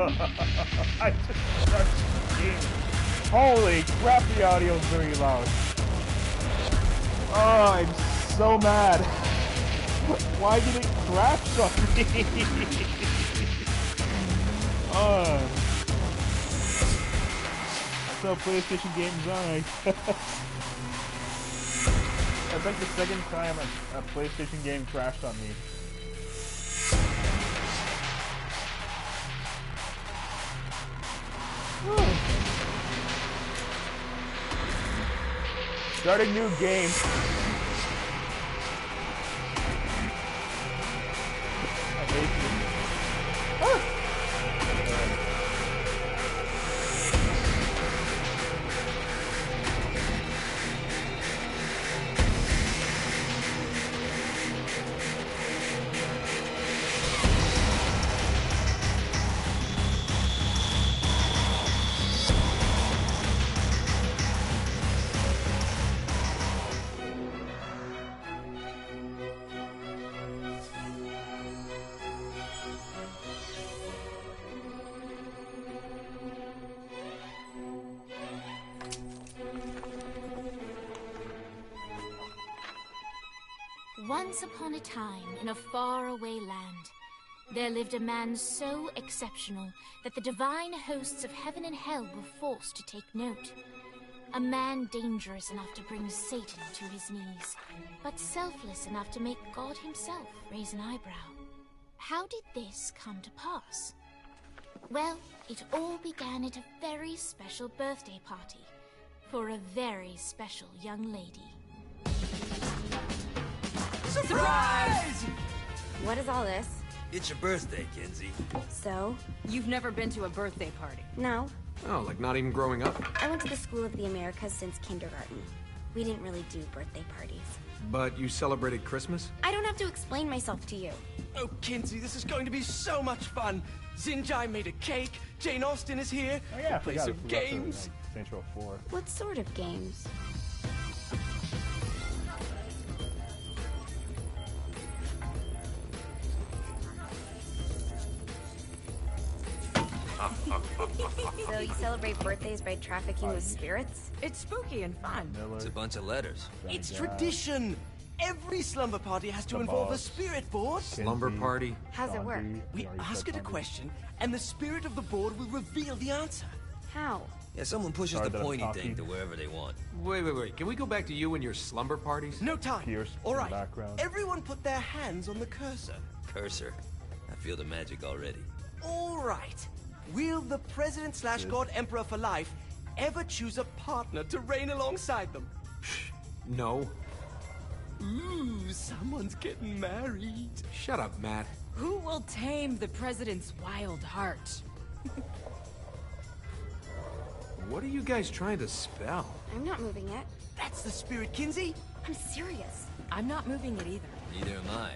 I just crushed the game. Holy crap, the audio's very loud. Oh, I'm so mad. Why did it crash on me? That's how PlayStation games are. That's like the second time a PlayStation game crashed on me. Starting new game. I hate this. Once upon a time, in a faraway land, there lived a man so exceptional that the divine hosts of heaven and hell were forced to take note. A man dangerous enough to bring Satan to his knees, but selfless enough to make God himself raise an eyebrow. How did this come to pass? Well, it all began at a very special birthday party for a very special young lady. Surprise! What is all this? It's your birthday, Kinsey. So? You've never been to a birthday party? No. Oh, like not even growing up? I went to the School of the Americas since kindergarten. We didn't really do birthday parties. But you celebrated Christmas? I don't have to explain myself to you. Oh, Kinsey, this is going to be so much fun. Zinjai made a cake, Jane Austen is here, Oh yeah, I play forgot some games. Saints Row 4. What sort of games? So you celebrate birthdays by trafficking with spirits? It's spooky and fun. Miller, It's a bunch of letters. It's Gat, tradition. Every slumber party has to The involve a boss. spirit board. Slumber Kinsey, party? How's it work? Sandry, We already ask said it a Sandry. question, and the spirit of the board will reveal the answer. How? Yeah, someone pushes Sorry the that I'm pointy talking. thing to wherever they want. Wait. Can we go back to you and your slumber parties? No time. Pierce All in the right. background. Everyone put their hands on the cursor. Cursor. I feel the magic already. All right. Will the president / God Emperor for life ever choose a partner to reign alongside them? No. Ooh, someone's getting married. Shut up, Matt. Who will tame the president's wild heart? What are you guys trying to spell? I'm not moving it. That's the spirit, Kinsey. I'm serious. I'm not moving it either. Neither am I.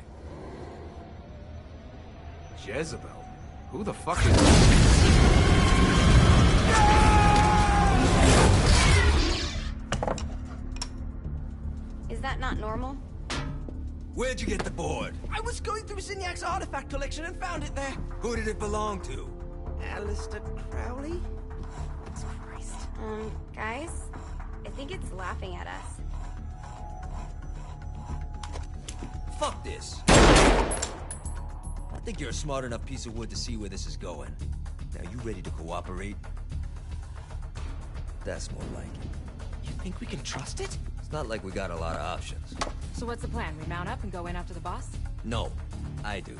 Jezebel? Who the fuck is... Is that not normal? Where'd you get the board? I was going through Signac's artifact collection and found it there. Who did it belong to? Alistair Crowley? Christ. Guys? I think it's laughing at us. Fuck this. I think you're a smart enough piece of wood to see where this is going. Now, you ready to cooperate? That's more like it. You think we can trust it? It's not like we got a lot of options. So what's the plan? We mount up and go in after the boss? No, I do.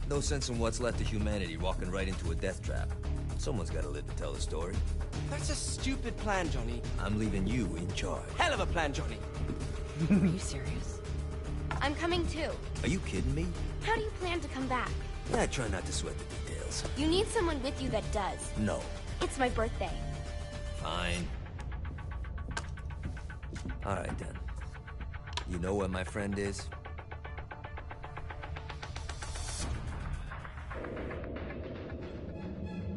No sense in what's left of humanity walking right into a death trap. Someone's gotta live to tell the story. That's a stupid plan, Johnny. I'm leaving you in charge. Hell of a plan, Johnny. Are you serious? I'm coming too. Are you kidding me? How do you plan to come back? Yeah, I try not to sweat the details. You need someone with you that does. No. It's my birthday. Fine. Alright then. You know where my friend is?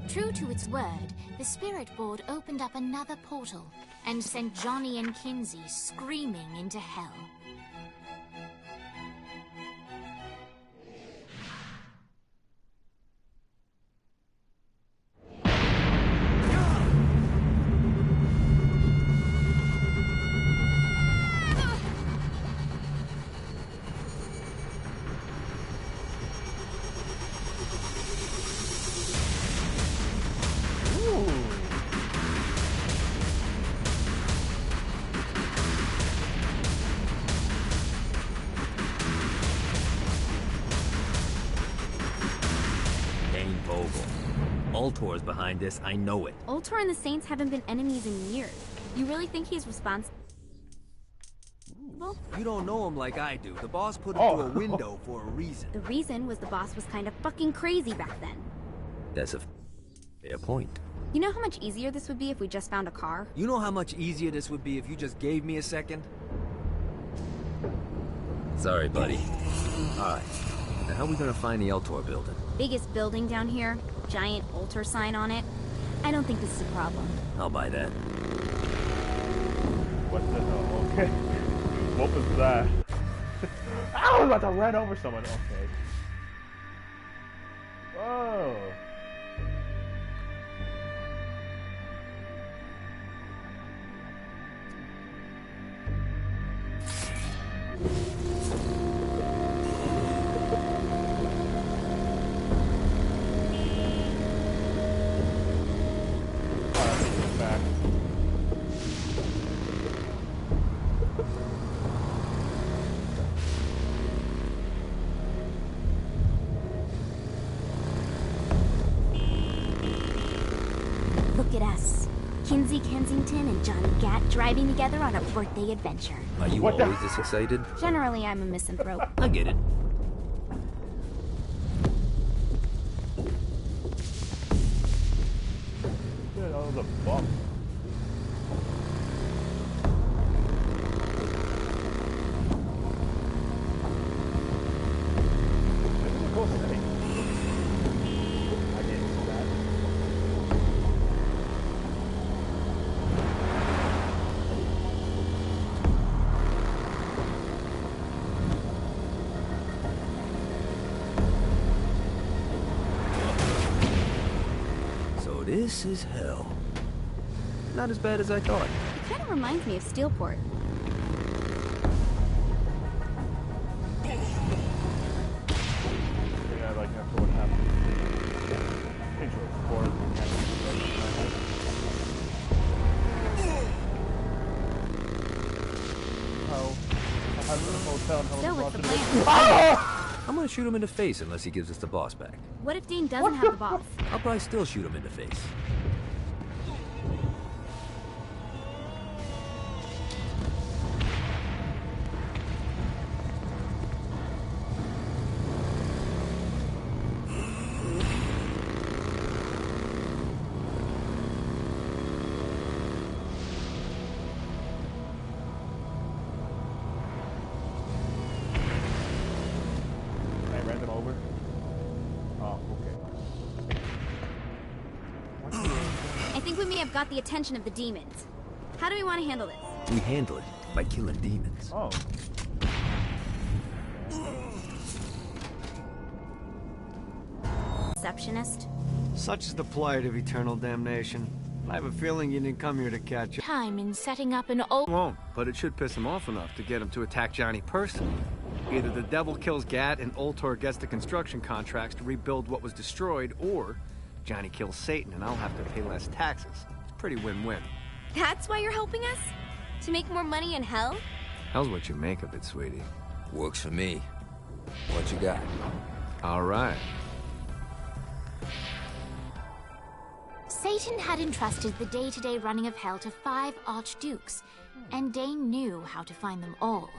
True to its word, the spirit board opened up another portal and sent Johnny and Kinsey screaming into hell. Ultor's behind this, I know it. Ultor and the Saints haven't been enemies in years. You really think he's responsible? You don't know him like I do. The boss put him through a window for a reason. The reason was the boss was kind of fucking crazy back then. That's a fair point. You know how much easier this would be if we just found a car? You know how much easier this would be if you just gave me a second? Sorry, buddy. Alright. Now how are we gonna find the Ultor building? Biggest building down here, giant Ultor sign on it. I don't think this is a problem. I'll buy that. What the hell? Okay. What was that? I was about to run over someone. Okay. Whoa. Look at us. Kinsey Kensington and Johnny Gat driving together on a birthday adventure. Are you What the- always this excited? Generally, I'm a misanthrope. I get it. Yeah, that was a bump. This is a cool city. I didn't see that. So this is hell. Not as bad as I thought. It kind of reminds me of Steelport. Yeah, like after what happened. Intro sport. Oh, I live in a hotel and So what's the Washington. plan? I'm gonna shoot him in the face unless he gives us the boss back. What if Dean doesn't have the boss? I'll probably still shoot him in the face. I ran them over. Oh, okay. I think we may have got the attention of the demons. How do we want to handle this? We handle it by killing demons. Oh. Receptionist? Such is the plight of eternal damnation. I have a feeling you didn't come here to catch up. Time in setting up an old... Won't, but it should piss him off enough to get him to attack Johnny personally. Either the devil kills Gat and Ultor gets the construction contracts to rebuild what was destroyed, or Johnny kills Satan and I'll have to pay less taxes. It's pretty win-win. That's why you're helping us? To make more money in hell? How's what you make of it, sweetie? Works for me. What you got? All right. Satan had entrusted the day-to-day running of hell to 5 archdukes, and Dane knew how to find them all.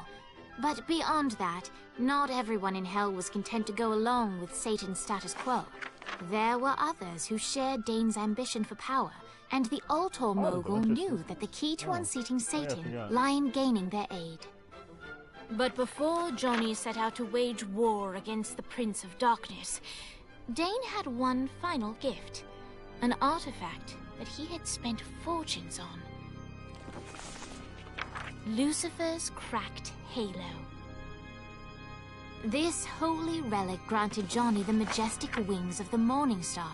But beyond that, not everyone in hell was content to go along with Satan's status quo. There were others who shared Dane's ambition for power, and the Ultor mogul knew that the key to unseating Satan lay in gaining their aid. But before Johnny set out to wage war against the Prince of Darkness, Dane had one final gift. An artifact that he had spent fortunes on. Lucifer's cracked halo. This holy relic granted Johnny the majestic wings of the Morning Star.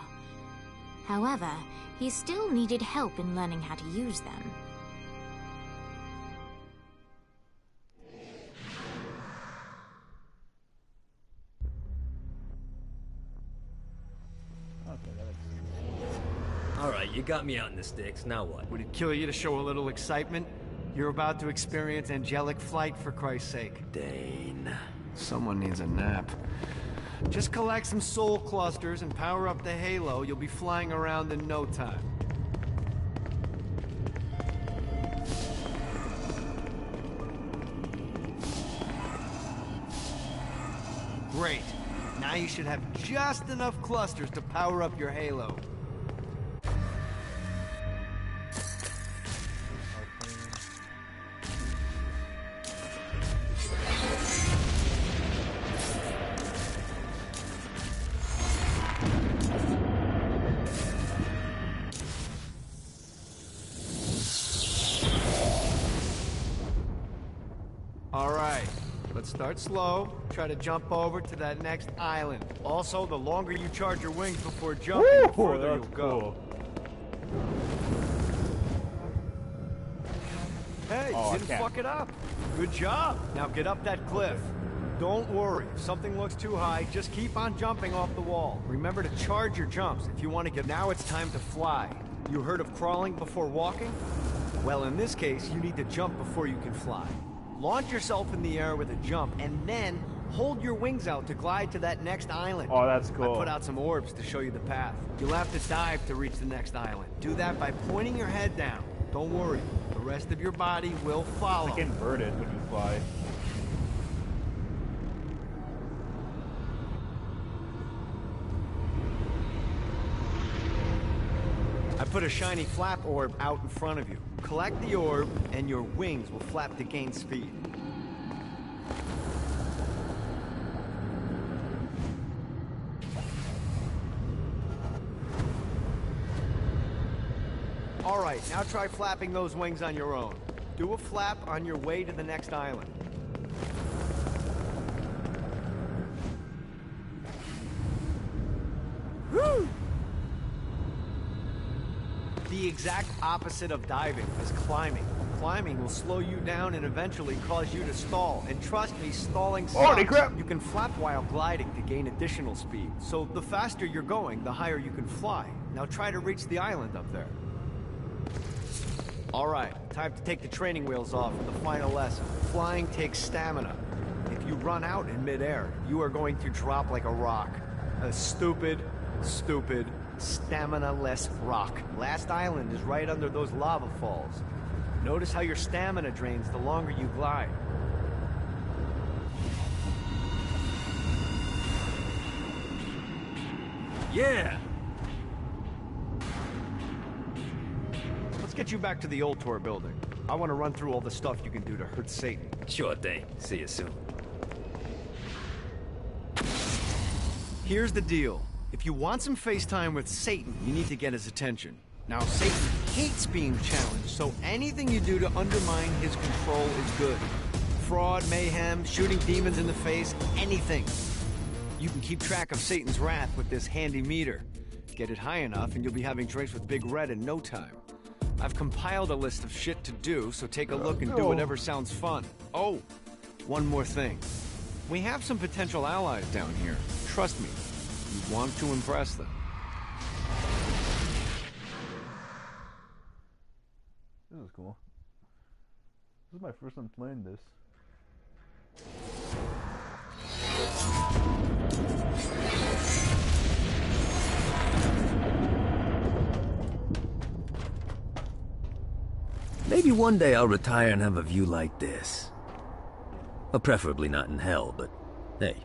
However, he still needed help in learning how to use them. Alright, you got me out in the sticks, now what? Would it kill you to show a little excitement? You're about to experience angelic flight, for Christ's sake. Dane. Someone needs a nap. Just collect some soul clusters and power up the halo. You'll be flying around in no time. Great. Now you should have just enough clusters to power up your halo. All right. Let's start slow. Try to jump over to that next island. Also, the longer you charge your wings before jumping, the further you'll go. Hey, you didn't fuck it up. Good job. Now get up that cliff. Don't worry. If something looks too high, just keep on jumping off the wall. Remember to charge your jumps if you want to get... Now it's time to fly. You heard of crawling before walking? Well, in this case, you need to jump before you can fly. Launch yourself in the air with a jump, and then hold your wings out to glide to that next island. Oh, that's cool. I put out some orbs to show you the path. You'll have to dive to reach the next island. Do that by pointing your head down. Don't worry, the rest of your body will follow. It's like inverted when you fly. I put a shiny flap orb out in front of you. Collect the orb, and your wings will flap to gain speed. All right, now try flapping those wings on your own. Do a flap on your way to the next island. Woo! The exact opposite of diving is climbing. Climbing will slow you down and eventually cause you to stall. And trust me, stalling sucks. Holy crap! You can flap while gliding to gain additional speed. So the faster you're going, the higher you can fly. Now try to reach the island up there. All right, time to take the training wheels off for the final lesson. Flying takes stamina. If you run out in midair, you are going to drop like a rock. A stupid, stamina-less rock. Last island is right under those lava falls. Notice how your stamina drains the longer you glide. Yeah! Let's get you back to the old tour building. I want to run through all the stuff you can do to hurt Satan. Sure thing. See you soon. Here's the deal. If you want some FaceTime with Satan, you need to get his attention. Now, Satan hates being challenged, so anything you do to undermine his control is good. Fraud, mayhem, shooting demons in the face, anything. You can keep track of Satan's wrath with this handy meter. Get it high enough and you'll be having drinks with Big Red in no time. I've compiled a list of shit to do, so take a look and do whatever sounds fun. Oh, one more thing. We have some potential allies down here. Trust me, you want to impress them. This is cool. This is my first time playing this. Maybe one day I'll retire and have a view like this. Well, preferably not in hell, but hey,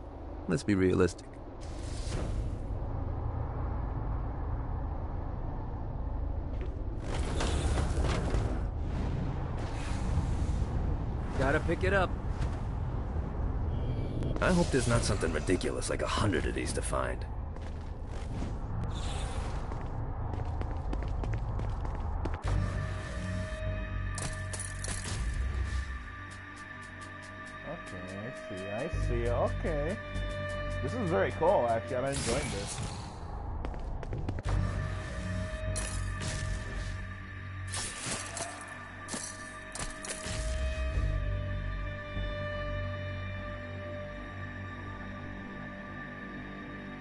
let's be realistic. Gotta pick it up. I hope there's not something ridiculous like 100 of these to find. Okay, I see, okay. This is very cool, actually. I'm enjoying this.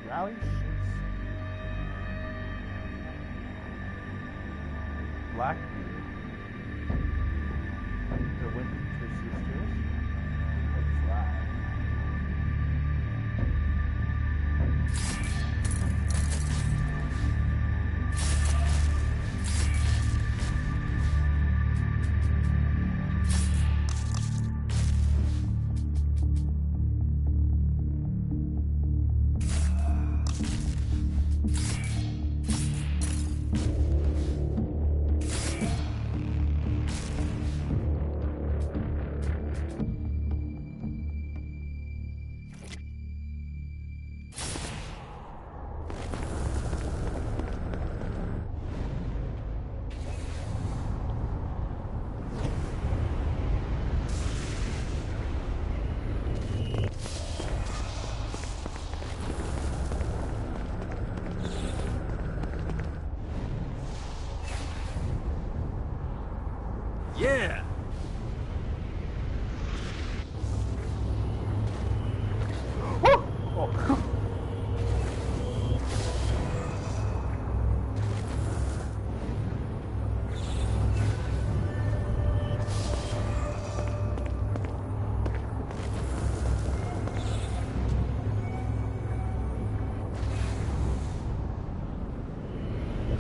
Rally ships. Blackbeard. The Winter Sisters. Flag. Yeah. Oh.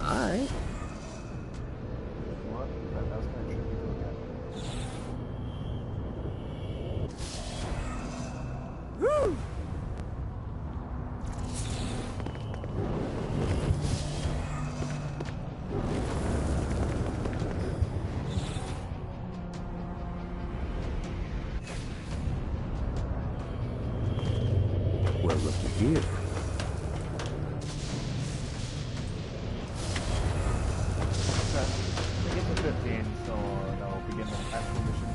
Alright. What? That was kind of tricky to look at. Woo! Well, looky here. Okay. I get to 15, so that'll begin the actual mission.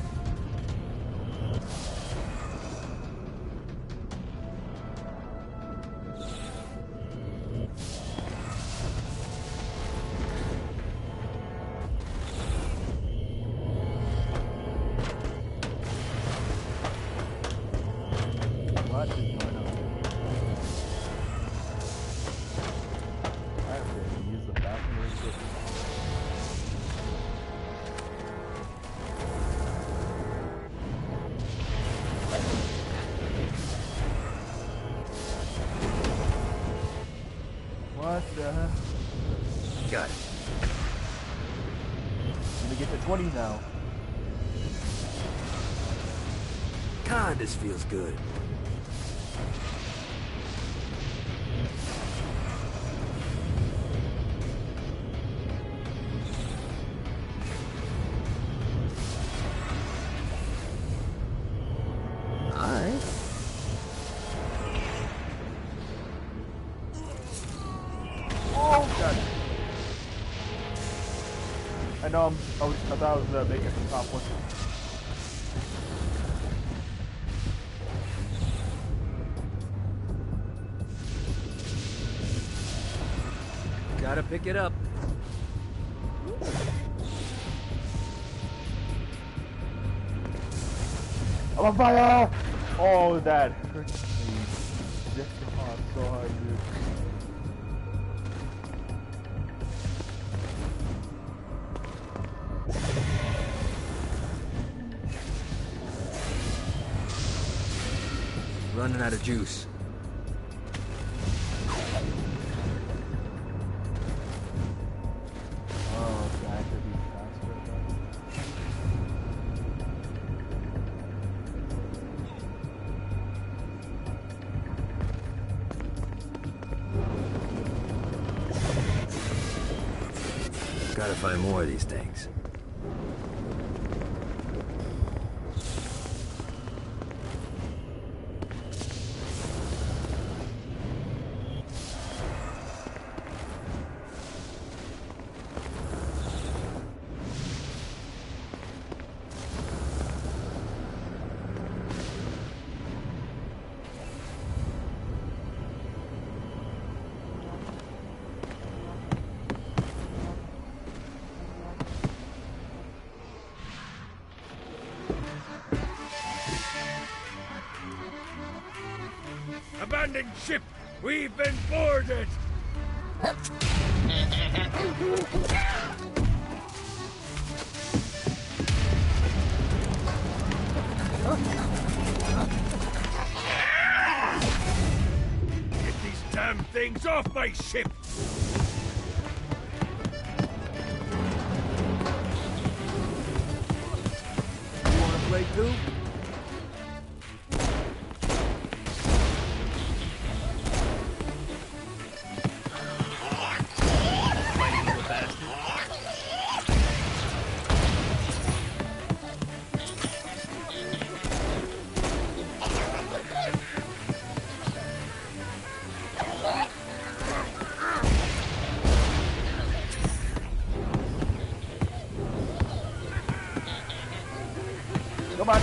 What is going on? I have to use the bathroom really quick. What the hell? Got it. I'm gonna get to 20 now. God, this feels good. Alright. Oh god. I know I thought I was making the top one. Gotta pick it up. I'm on fire! Oh, that hurts me. Just so hard, dude. Running out of juice. Oh, okay, I could be faster about Gotta find more of these things. Abandoned ship! We've been boarded! Get these damn things off my ship! You wanna play too? Come on.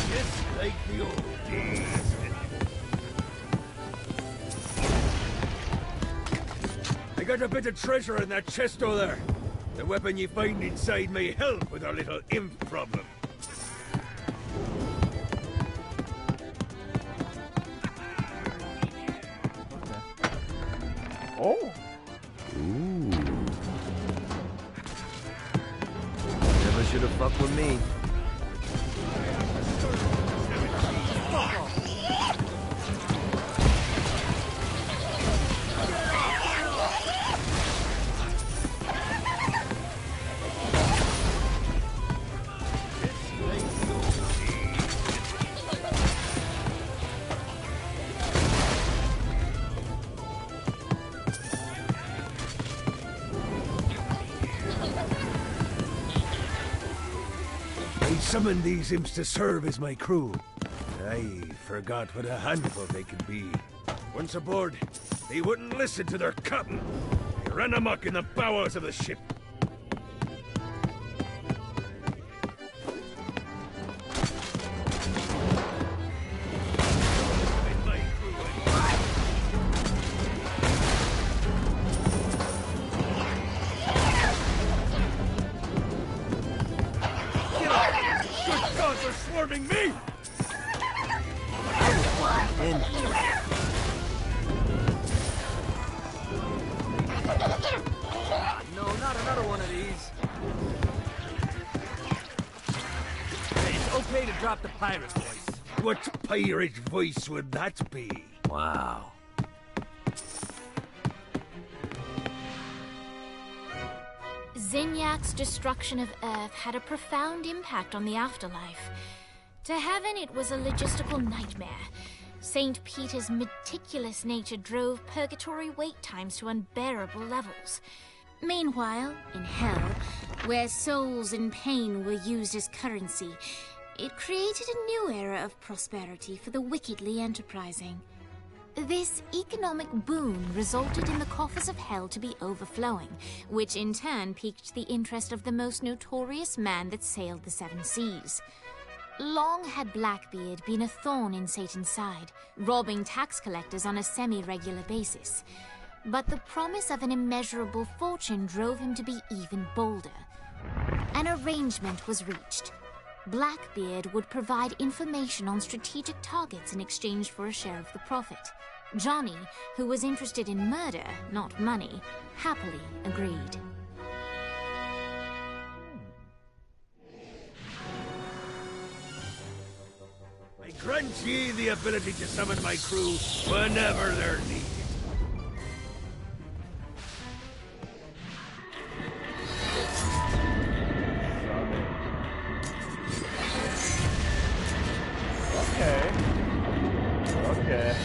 Just like the old days. got a bit of treasure in that chest over there. The weapon you find inside may help with our little imp problem. Oh. Ooh. Never should have fucked with me. I summoned these imps to serve as my crew. I forgot what a handful they can be. Once aboard, they wouldn't listen to their captain. They ran amok in the bowels of the ship. Swarming me! No, not another one of these. It's okay to drop the pirate voice. What pirate voice would that be? Wow. Zinyak's destruction of Earth had a profound impact on the afterlife. To heaven, it was a logistical nightmare. St. Peter's meticulous nature drove purgatory wait times to unbearable levels. Meanwhile, in hell, where souls in pain were used as currency, it created a new era of prosperity for the wickedly enterprising. This economic boon resulted in the coffers of hell to be overflowing, which in turn piqued the interest of the most notorious man that sailed the seven seas. Long had Blackbeard been a thorn in Satan's side, robbing tax collectors on a semi-regular basis. But the promise of an immeasurable fortune drove him to be even bolder. An arrangement was reached. Blackbeard would provide information on strategic targets in exchange for a share of the profit. Johnny, who was interested in murder, not money, happily agreed. I grant ye the ability to summon my crew whenever they're needed. Okay. Okay.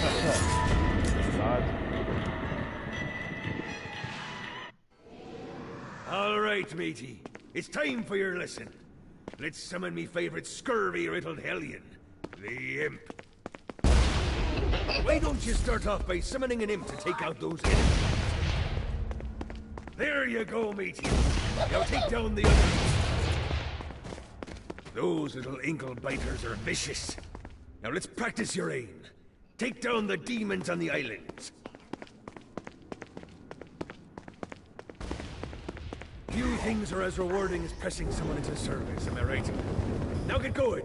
All right, matey. It's time for your lesson. Let's summon me favorite scurvy-riddled hellion, the imp. Why don't you start off by summoning an imp to take out those enemies? There you go, matey. Now take down the others. Those little inkle biters are vicious. Now let's practice your aim. Take down the demons on the islands. Few things are as rewarding as pressing someone into service, am I right? Now get going.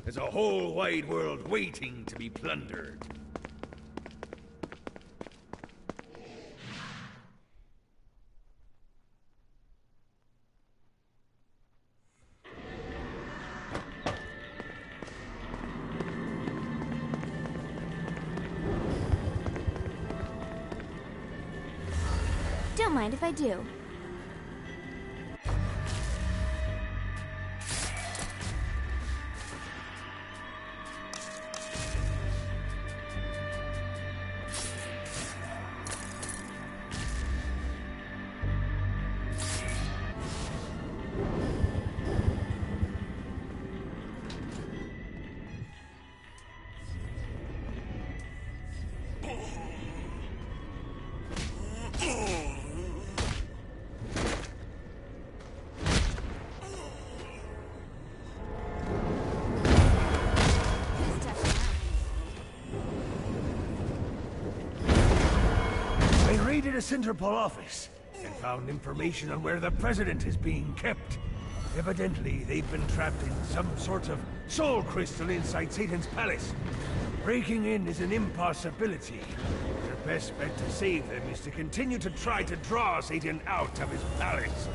There's a whole wide world waiting to be plundered. Don't mind if I do. raided a Interpol office and found information on where the president is being kept. Evidently, they've been trapped in some sort of soul crystal inside Satan's palace. Breaking in is an impossibility. Their best bet to save them is to continue to try to draw Satan out of his palace.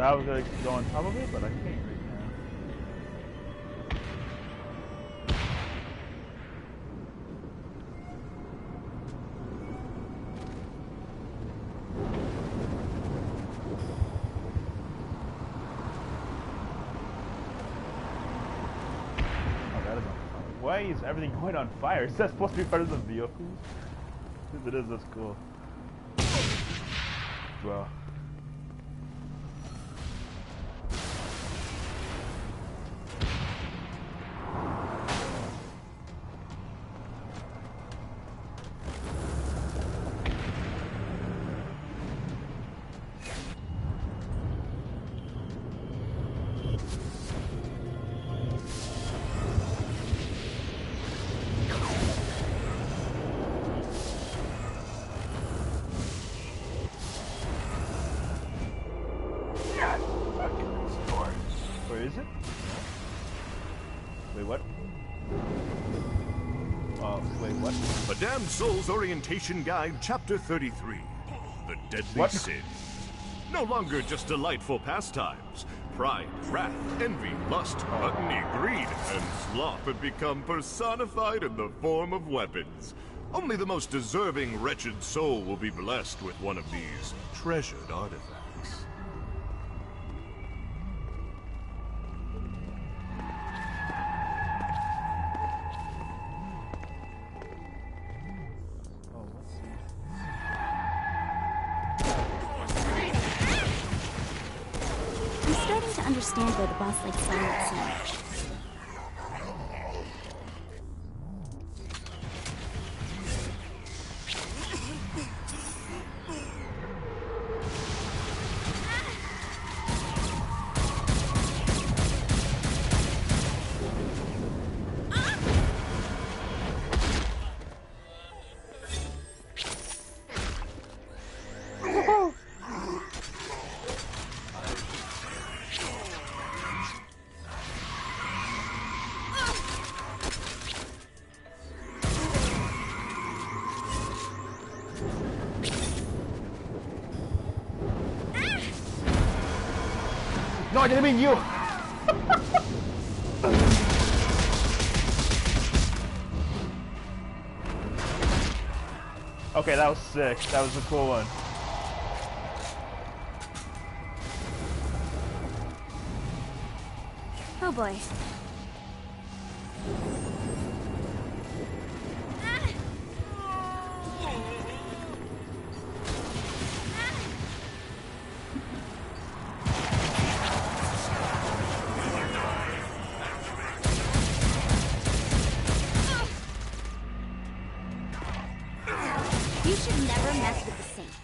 I was gonna go on top of it, but I can't right now. Oh, that is on fire. Why is everything going on fire? Is that supposed to be part of the vehicle? If it is, that's cool. Wow. Where is it? Wait, what? Wait, what? A Damned Soul's Orientation Guide, Chapter 33. The Deadly What? Sin. No longer just delightful pastimes. Pride, wrath, envy, lust, gluttony, greed, and sloth have become personified in the form of weapons. Only the most deserving wretched soul will be blessed with one of these treasured artifacts. I'm starting to understand why the boss likes silence so much. No, I didn't mean you! Okay, that was sick. That was a cool one. Oh boy. You should never mess with the Saints.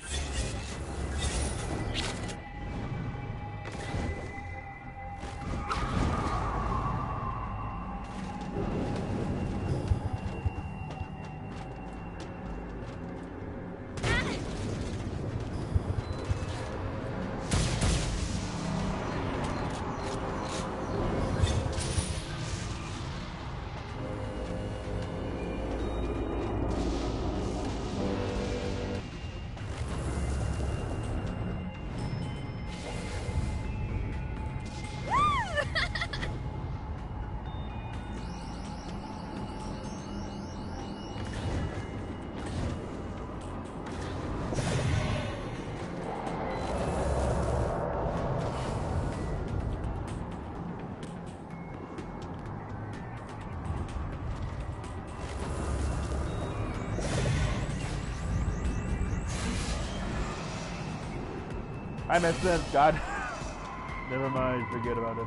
I messed up, God. Never mind, forget about it.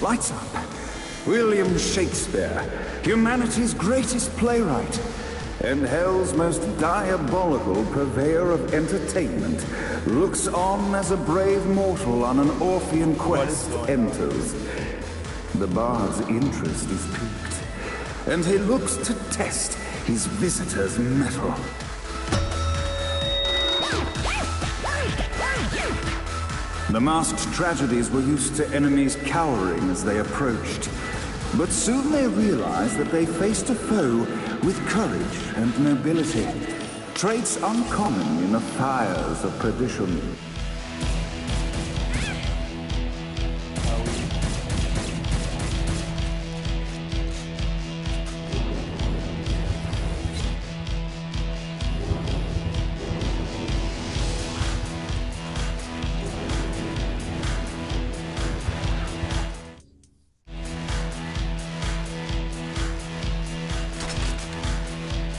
Lights up. William Shakespeare, humanity's greatest playwright, and hell's most diabolical purveyor of entertainment, looks on as a brave mortal on an Orphean quest enters. The bard's interest is piqued, and he looks to test his visitor's mettle. The masked tragedies were used to enemies cowering as they approached. But soon they realized that they faced a foe with courage and nobility, traits uncommon in the fires of perdition.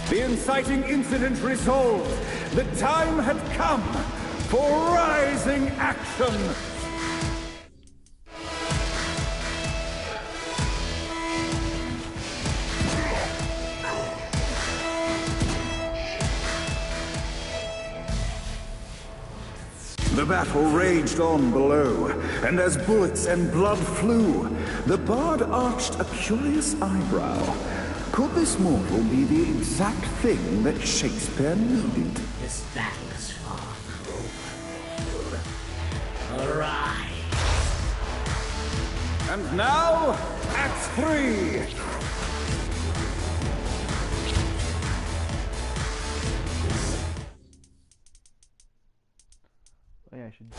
The inciting incident resolved. The time had come for rising action. The battle raged on below, and as bullets and blood flew, the bard arched a curious eyebrow. Could this mortal be the exact thing that Shakespeare needed? This battle is far from over. Arise! And now, Act 3! Oh yeah, I should...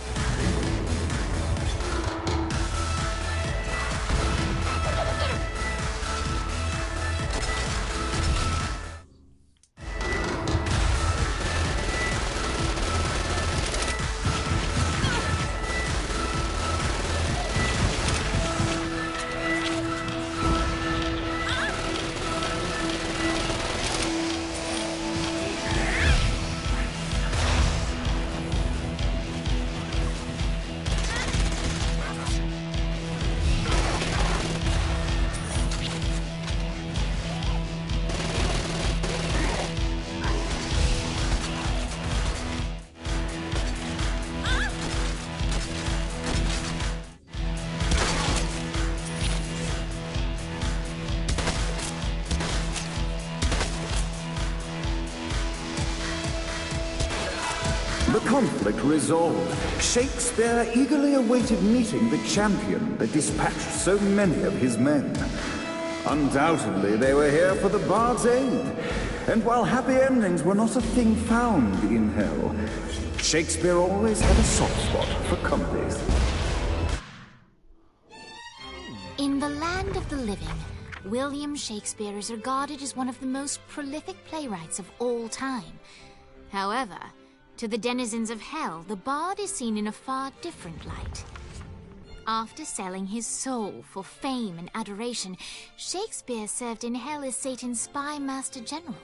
The conflict resolved, Shakespeare eagerly awaited meeting the champion that dispatched so many of his men. Undoubtedly, they were here for the bard's aid. And while happy endings were not a thing found in hell, Shakespeare always had a soft spot for comedies. In the land of the living, William Shakespeare is regarded as one of the most prolific playwrights of all time. However, to the denizens of hell, the bard is seen in a far different light. After selling his soul for fame and adoration, Shakespeare served in hell as Satan's spy master general.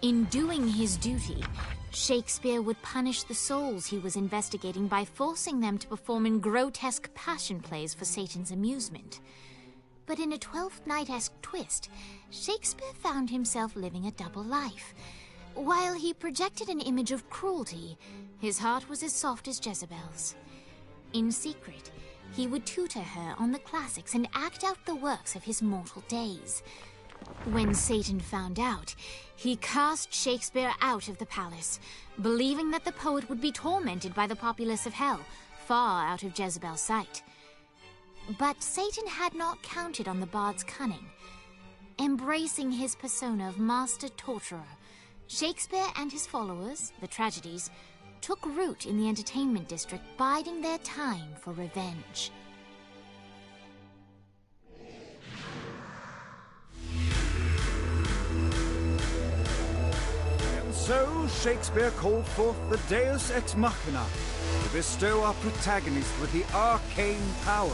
In doing his duty, Shakespeare would punish the souls he was investigating by forcing them to perform in grotesque passion plays for Satan's amusement. But in a Twelfth Night-esque twist, Shakespeare found himself living a double life. While he projected an image of cruelty, his heart was as soft as Jezebel's. In secret, he would tutor her on the classics and act out the works of his mortal days. When Satan found out, he cast Shakespeare out of the palace, believing that the poet would be tormented by the populace of hell, far out of Jezebel's sight. But Satan had not counted on the bard's cunning. Embracing his persona of master torturer, Shakespeare and his followers, the tragedies, took root in the entertainment district, biding their time for revenge. And so Shakespeare called forth the Deus Ex Machina to bestow our protagonist with the arcane power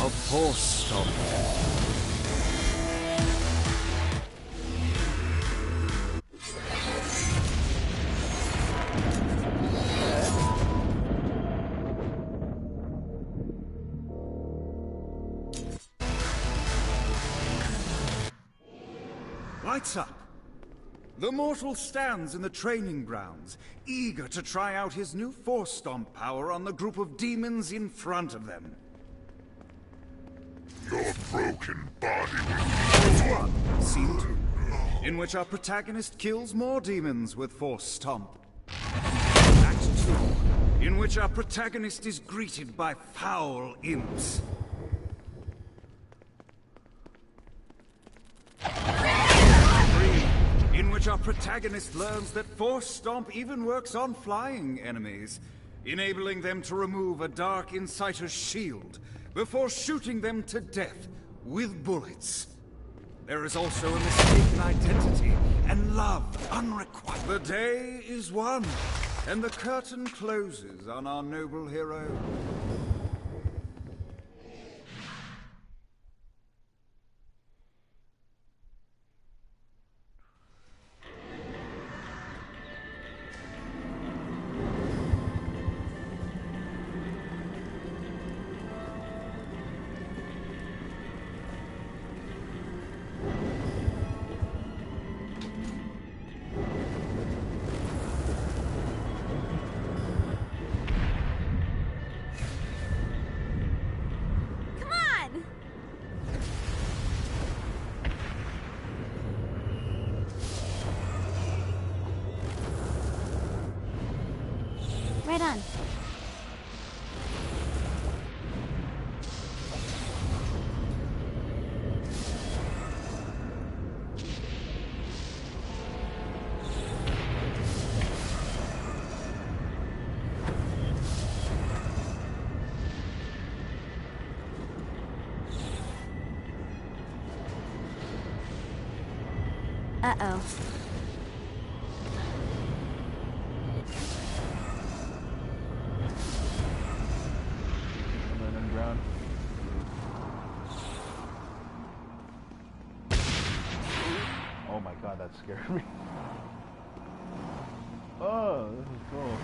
of Force-Stop. Lights up. The mortal stands in the training grounds, eager to try out his new Force Stomp power on the group of demons in front of them. Your broken body Act 1, Scene 2, in which our protagonist kills more demons with Force Stomp. Act 2, in which our protagonist is greeted by foul imps. In which our protagonist learns that Force Stomp even works on flying enemies, enabling them to remove a Dark Inciter's shield before shooting them to death with bullets. There is also a mistaken identity and love unrequited. The day is won, and the curtain closes on our noble hero. Right on. Uh-oh. Oh my god, that scared me. Oh, this is cool.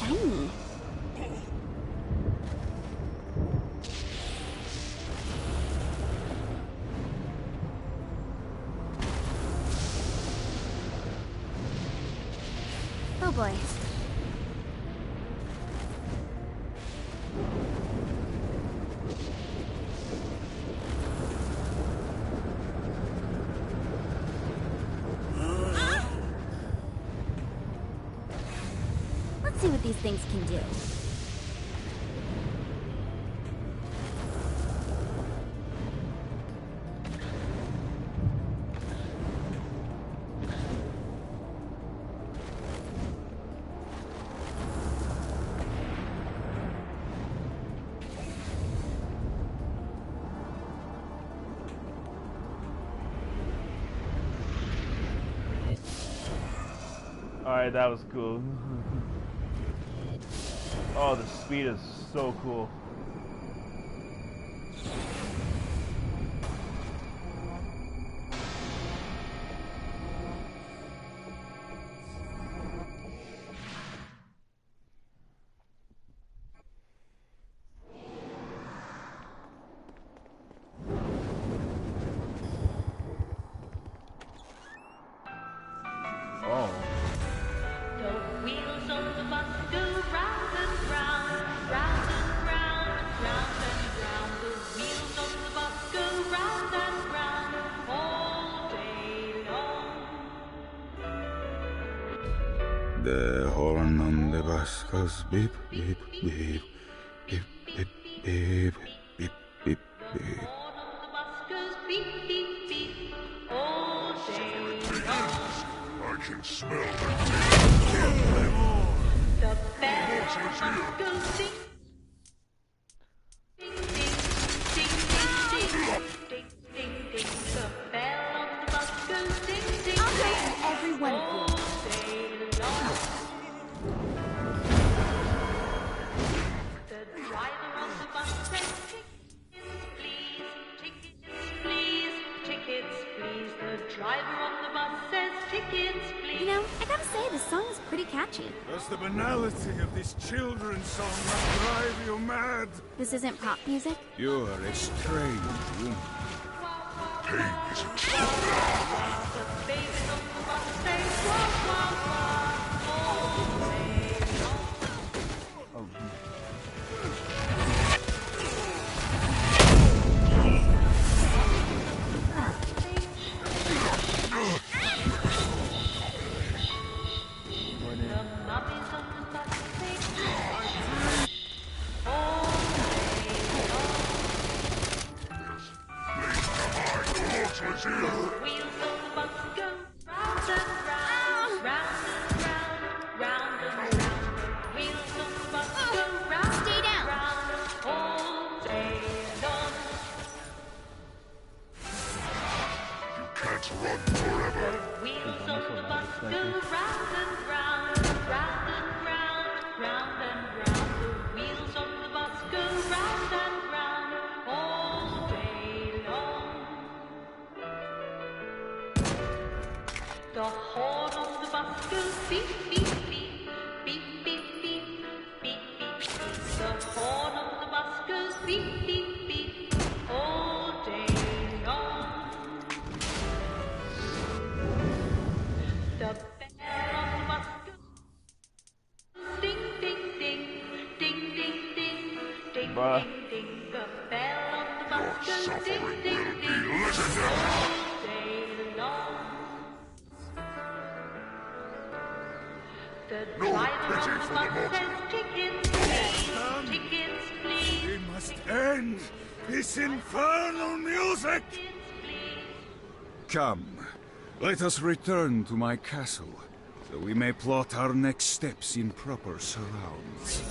Shiny. Oh boy. Let's see what these things can do. Alright, that was cool. Oh, the speed is so cool. Oh. The wheels on the bus go round and round, round and round. bus goes beep, beep, beep, beep, beep, beep, beep, beep, beep. I can smell the kill them. The bell goes ding, ding, ding, ding, ding, ding, ding. The bell on the bus goes ding, ding, I'll go for every one of you. The driver on the bus says, tickets, please, tickets, please. The driver on the bus says, tickets, please. You know, I gotta say, this song is pretty catchy. Does the banality of this children's song not drive you mad? This isn't pop music? You are a strange woman. Pain is a true. The babies on the bus say, wah, wah, wah, all day long. The horn on the bus goes beep, beep, beep, beep, beep, beep, beep, beep, beep. The horn on the bus goes beep, beep, beep, all day long. The bell on the bus goes ding, ding, ding, ding, ding, ding, ding, Bruh. ding, ding. The bell on the bus goes ding, ding, ding, all day long. The driver on the bus says, tickets, please, tickets, please. We must end this infernal music! Come, let us return to my castle, so we may plot our next steps in proper surrounds.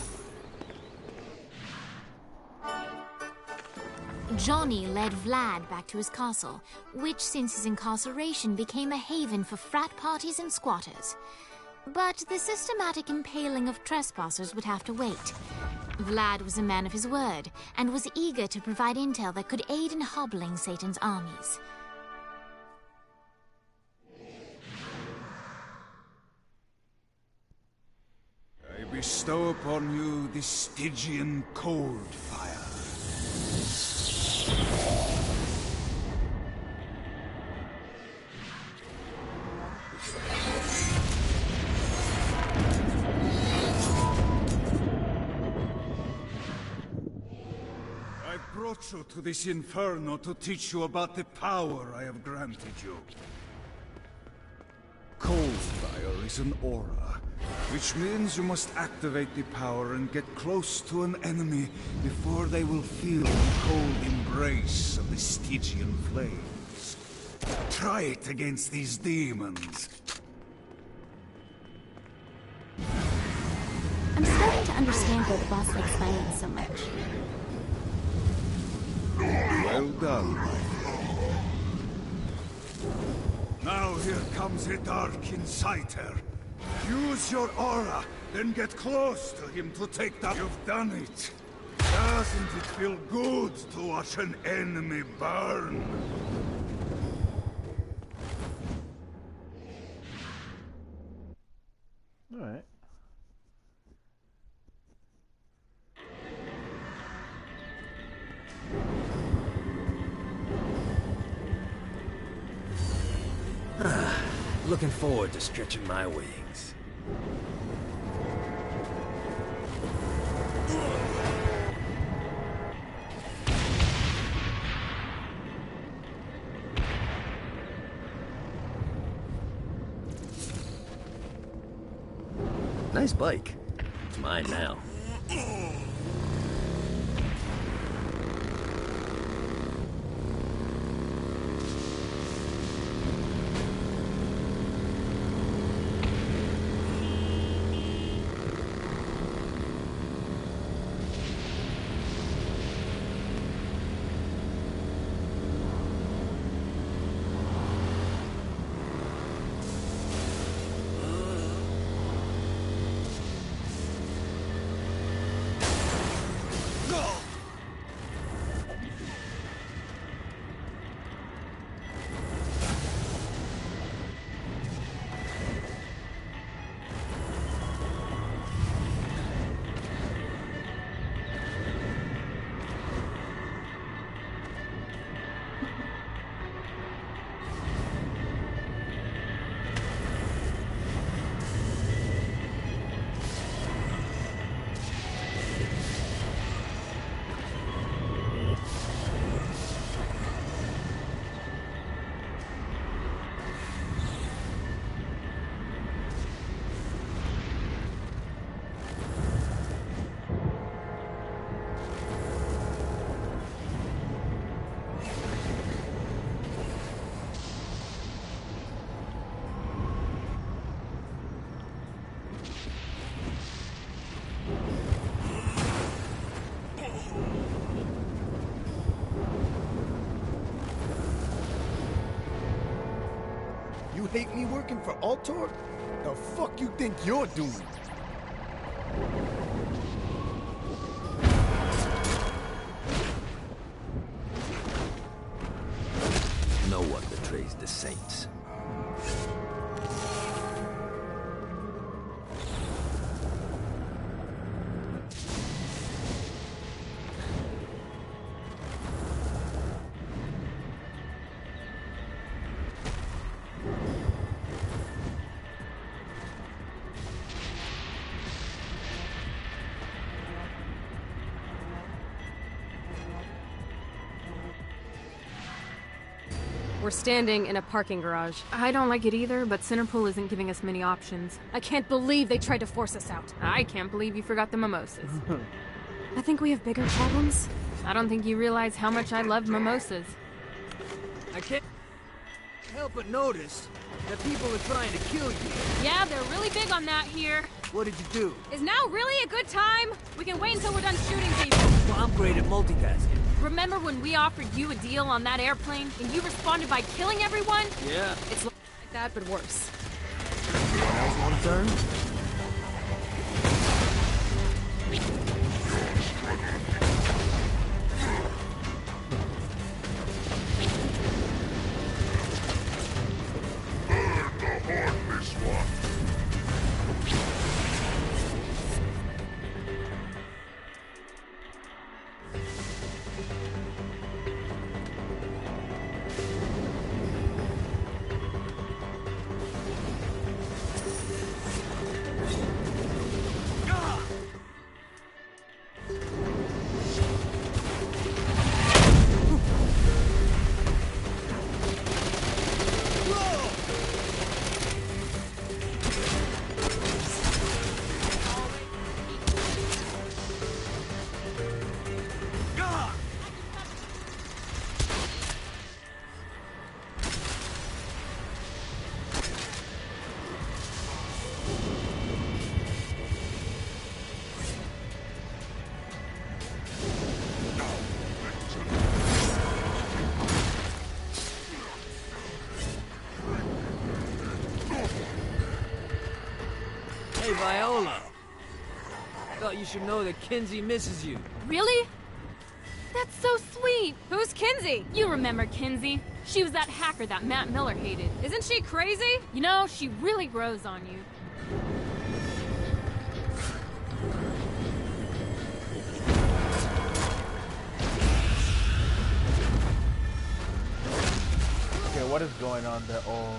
Johnny led Vlad back to his castle, which since his incarceration became a haven for frat parties and squatters. But the systematic impaling of trespassers would have to wait. Vlad was a man of his word, and was eager to provide intel that could aid in hobbling Satan's armies. I bestow upon you the Stygian cold fire. I brought you to this inferno to teach you about the power I have granted you. Cold fire is an aura, which means you must activate the power and get close to an enemy before they will feel the cold embrace of the Stygian flames. Try it against these demons. I'm starting to understand why the boss likes violence so much. Well done, my friend. Now here comes a dark inciter. Use your aura, then get close to him to take that. You've done it. Doesn't it feel good to watch an enemy burn? Alright. Looking forward to stretching my wings. Nice bike. mine now. You hate me working for Altor? The fuck you think you're doing? No one betrays the Saints. We're standing in a parking garage. I don't like it either, but Centerpool isn't giving us many options. I can't believe they tried to force us out. I can't believe you forgot the mimosas. I think we have bigger problems. I don't think you realize how much I love mimosas. I can't help but notice that people are trying to kill you. Yeah, they're really big on that here. What did you do? Is now really a good time? We can wait until we're done shooting people. Well, I'm great at multitasking. Remember when we offered you a deal on that airplane and you responded by killing everyone? Yeah. It's like that, but worse. Anyone else want to turn? Hey, Viola. Thought you should know that Kinsey misses you. Really? That's so sweet. Who's Kinsey? You remember Kinsey. She was that hacker that Matt Miller hated. Isn't she crazy? You know, she really grows on you. Okay, what is going on there? Oh.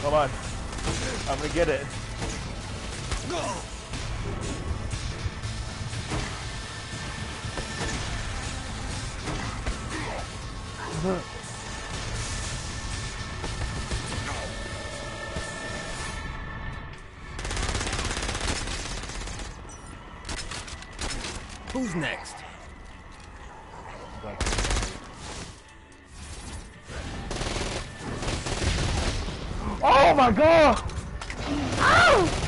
Come on. I'm gonna get it. Who's next? Oh my god! Ow!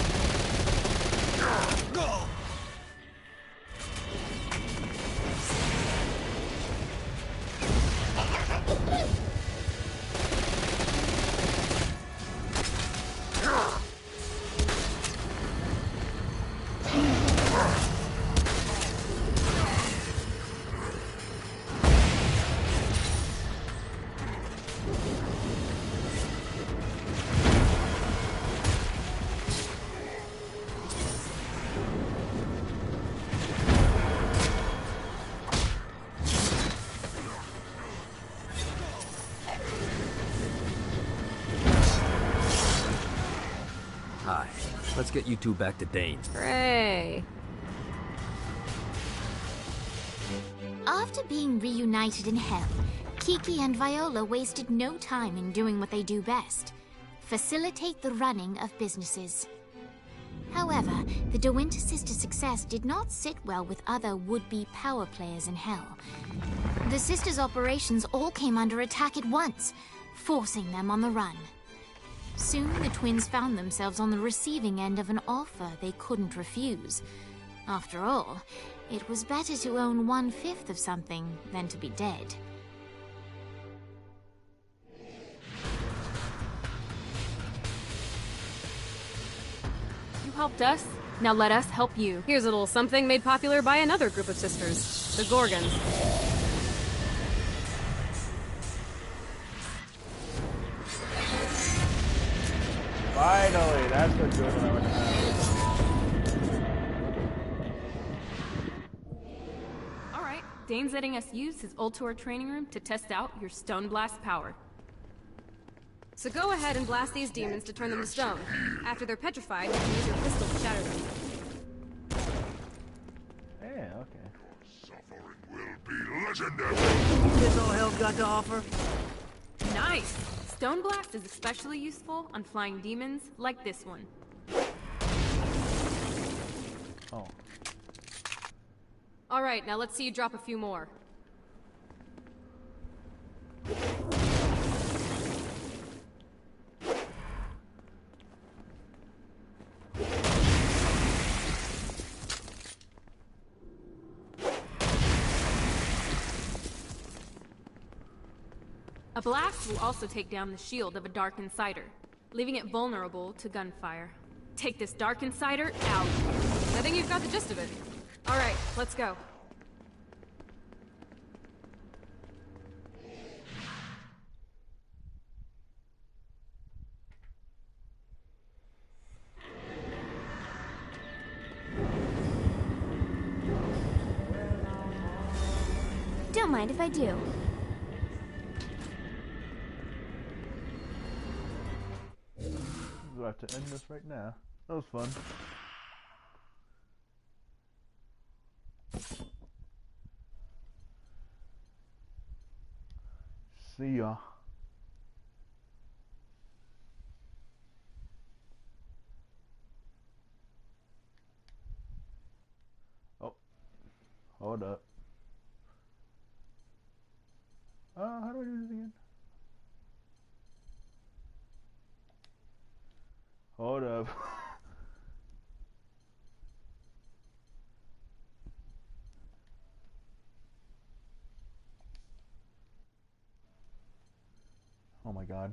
Hi. Let's get you two back to Dane. Hooray. After being reunited in hell, Kiki and Viola wasted no time in doing what they do best: facilitate the running of businesses. However, the De Winter sisters' success did not sit well with other would-be power players in hell. The sisters' operations all came under attack at once, forcing them on the run. Soon, the twins found themselves on the receiving end of an offer they couldn't refuse. After all, it was better to own 1/5 of something than to be dead. You helped us, now let us help you. Here's a little something made popular by another group of sisters, the Gorgons. Finally, that's the good one I want to have. Alright, Dane's letting us use his Ultor training room to test out your Stone Blast power. So go ahead and blast these demons to turn them to stone. After they're petrified, you can use your pistol to shatter them. Yeah, okay. Suffering will be legendary. This all hell's got to offer? Nice! Stone Blast is especially useful on flying demons like this one. Oh. Alright, now let's see you drop a few more. A blast will also take down the shield of a Dark Insider, leaving it vulnerable to gunfire. Take this Dark Insider out. I think you've got the gist of it. Alright, let's go. Don't mind if I do. We'll have to end this right now. That was fun. See ya. Oh. Hold up. How do I do this again? Hold up. Oh my god.